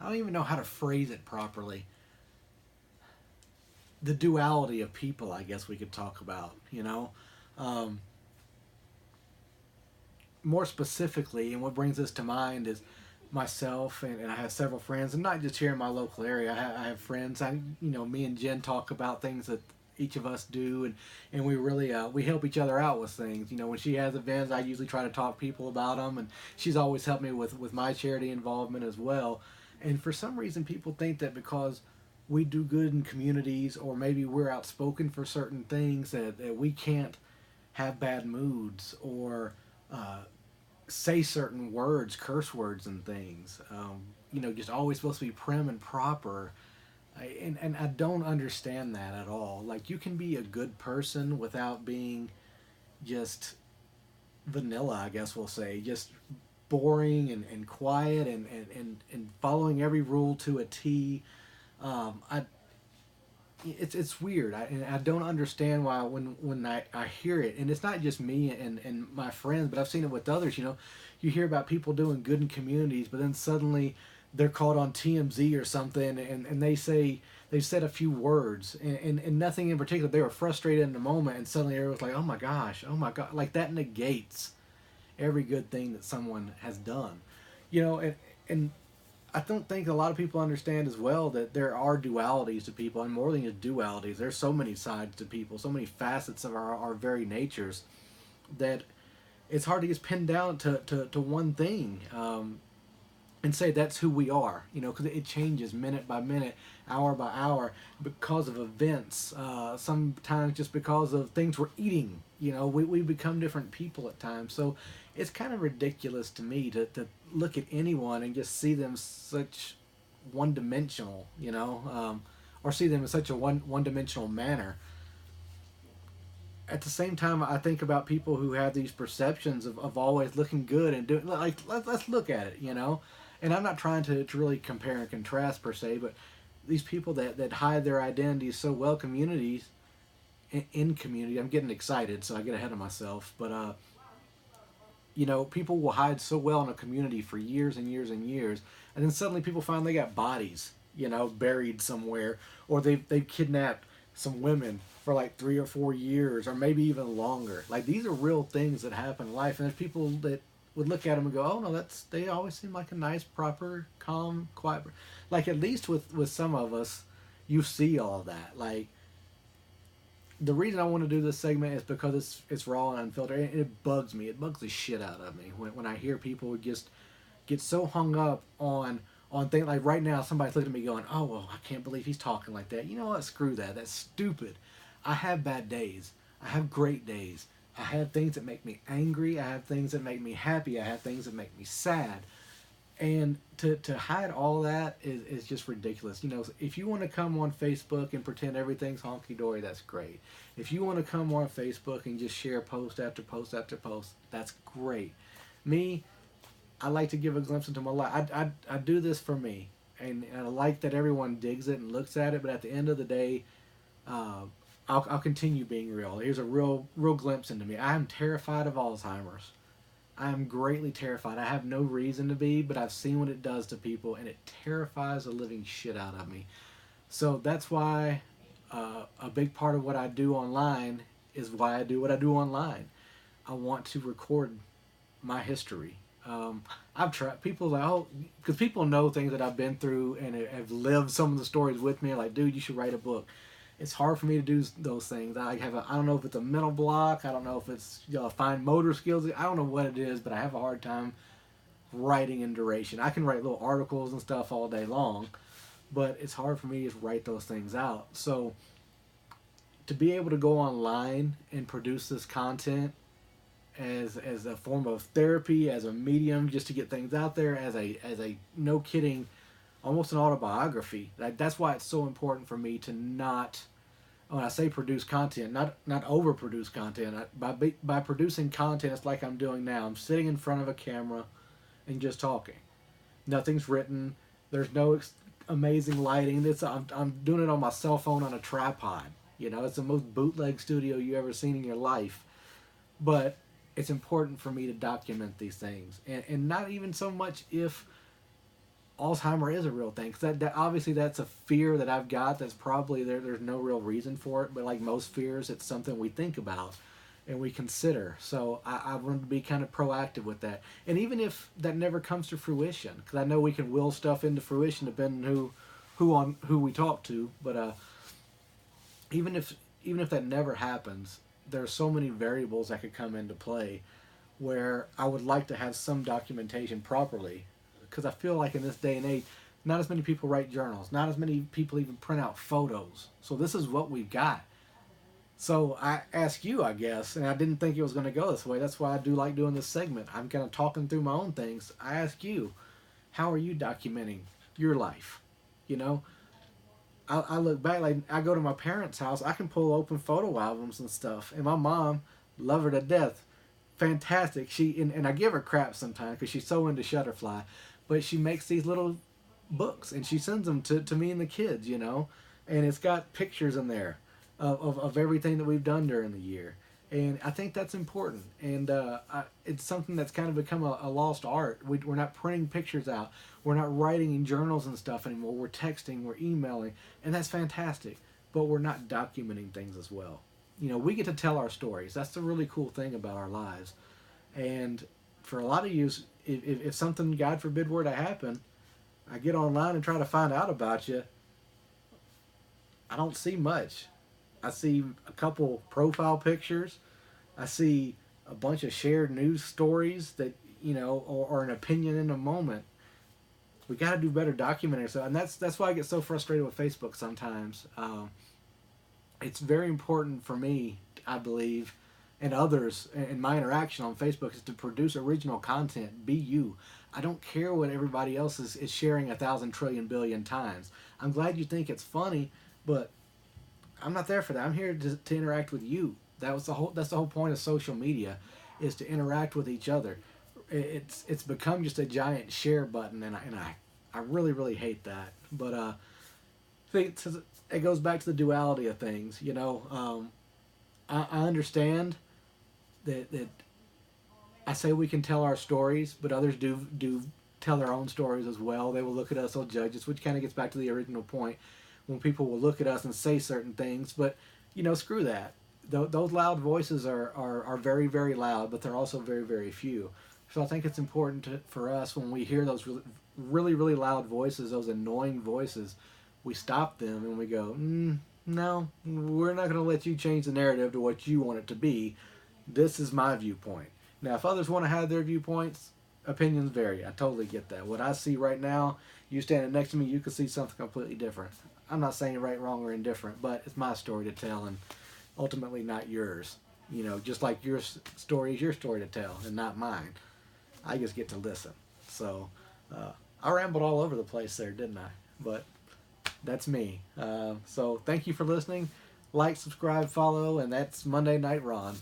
I don't even know how to phrase it properly. The duality of people, I guess we could talk about, Um, More specifically, and what brings this to mind is myself, and I have several friends, and not just here in my local area. I have friends. Me and Jen talk about things that each of us do, and we really we help each other out with things. When she has events, I usually try to talk people about them, and she's always helped me with my charity involvement as well. And for some reason, people think that because we do good in communities, or maybe we're outspoken for certain things, that we can't have bad moods or uh, say certain words, curse words, and things. Just always supposed to be prim and proper. And I don't understand that at all. Like, you can be a good person without being just vanilla, I guess we'll say, just boring and quiet and following every rule to a T. I it's weird. I don't understand why when I hear it, and it's not just me and my friends, but I've seen it with others. You hear about people doing good in communities, but then suddenly they're called on TMZ or something, and they've said a few words and nothing in particular. They were frustrated in the moment, and suddenly everyone's like, "Oh my gosh, oh my god!" Like, that negates every good thing that someone has done. And I don't think a lot of people understand as well that there are dualities to people, and more than just dualities. There's so many sides to people, so many facets of our very natures, that it's hard to just pin down to one thing, and say that's who we are, because it changes minute by minute, hour by hour, because of events, sometimes just because of things we're eating. We become different people at times. So it's kind of ridiculous to me to look at anyone and just see them such one dimensional, or see them in such a one dimensional manner. At the same time, I think about people who have these perceptions of always looking good and doing, like, let's look at it, And I'm not trying to really compare and contrast per se, but these people that hide their identities so well, in community. I'm getting excited, so I get ahead of myself. But people will hide so well in a community for years and years and years, and then suddenly people find they got bodies, buried somewhere, or they've kidnapped some women for like 3 or 4 years, or maybe even longer. Like, these are real things that happen in life, and there's people that would look at them and go, "Oh no, they always seem like a nice, proper, calm, quiet." Like, at least with some of us, you see all of that. Like, the reason I want to do this segment is because it's raw and unfiltered, and it bugs me. It bugs the shit out of me when I hear people just get so hung up on things. Like, right now, somebody's looking at me going, "Oh, well, I can't believe he's talking like that." You know what? Screw that. That's stupid. I have bad days. I have great days. I have things that make me angry. I have things that make me happy. I have things that make me sad. And to hide all that is just ridiculous. If you want to come on Facebook and pretend everything's honky dory, that's great. If you want to come on Facebook and just share post after post after post, that's great. Me, I like to give a glimpse into my life. I do this for me, and I like that everyone digs it and looks at it. But at the end of the day, uh, I'll continue being real. Here's a real glimpse into me. I am terrified of Alzheimer's. I am greatly terrified. I have no reason to be, but I've seen what it does to people, and it terrifies the living shit out of me. So that's why a big part of what I do online is why I do what I do online. I want to record my history. I've tried. People like, oh, because people know things that I've been through and have lived some of the stories with me. Like, dude, you should write a book. It's hard for me to do those things. I don't know if it's a mental block. I don't know if it's fine motor skills. I don't know what it is, but I have a hard time writing in duration. I can write little articles and stuff all day long, but it's hard for me to write those things out. So to be able to go online and produce this content as a form of therapy, as a medium, just to get things out there, as a no kidding, almost an autobiography. That's why it's so important for me to not, when I say produce content, not overproduce content. By producing content, it's like I'm doing now. I'm sitting in front of a camera and just talking. Nothing's written. There's no amazing lighting. I'm doing it on my cell phone on a tripod. It's the most bootleg studio you ever seen in your life. But it's important for me to document these things, and not even so much if Alzheimer is a real thing. 'Cause that obviously that's a fear that I've got. That's probably there's no real reason for it, but like most fears, it's something we think about and we consider. So I want to be kind of proactive with that. And even if that never comes to fruition, because I know we can will stuff into fruition depending who we talk to. But even if even if that never happens, there are so many variables that could come into play where I would like to have some documentation properly, because I feel like in this day and age, not as many people write journals, not as many people even print out photos. So this is what we've got. So I ask you, I guess, and I didn't think it was going to go this way. That's why I do like doing this segment. I'm kind of talking through my own things. I ask you, how are you documenting your life? You know, I look back, like I go to my parents' house, I can pull open photo albums and stuff, and my mom, love her to death, fantastic. And I give her crap sometimes because she's so into Shutterfly, but she makes these little books and she sends them to me and the kids, and it's got pictures in there of everything that we've done during the year. And I think that's important. And it's something that's kind of become a lost art. We're not printing pictures out. We're not writing in journals and stuff anymore. We're texting, we're emailing, and that's fantastic. But we're not documenting things as well. We get to tell our stories. That's the really cool thing about our lives. And for a lot of you, if something, God forbid, were to happen, I get online and try to find out about you. I don't see much. I see a couple profile pictures. I see a bunch of shared news stories that, or an opinion in a moment. We got to do better documenting ourselves. And that's why I get so frustrated with Facebook sometimes. It's very important for me, I believe, and others in my interaction on Facebook is to produce original content. Be you. I don't care what everybody else is sharing 1,000,000,000,000,000,000 times. I'm glad you think it's funny, but I'm not there for that. I'm here to interact with you. That's the whole point of social media, is to interact with each other. It's become just a giant share button, and I really really hate that. But it goes back to the duality of things. I understand that I say we can tell our stories, but others do tell their own stories as well. They will look at us, they'll judge us, which kind of gets back to the original point when people will look at us and say certain things. But screw that. Those loud voices are very very loud, but they're also very very few. So I think it's important for us, when we hear those really really loud voices, those annoying voices, we stop them and we go, no, we're not going to let you change the narrative to what you want it to be. This is my viewpoint. Now, if others want to have their viewpoints, opinions vary. I totally get that. What I see right now, you standing next to me, you could see something completely different. I'm not saying right, wrong, or indifferent, but it's my story to tell, and ultimately not yours. Just like your story is your story to tell and not mine. I just get to listen. So I rambled all over the place there, didn't I? But that's me. So thank you for listening. Like, subscribe, follow, and that's Monday Night Ron.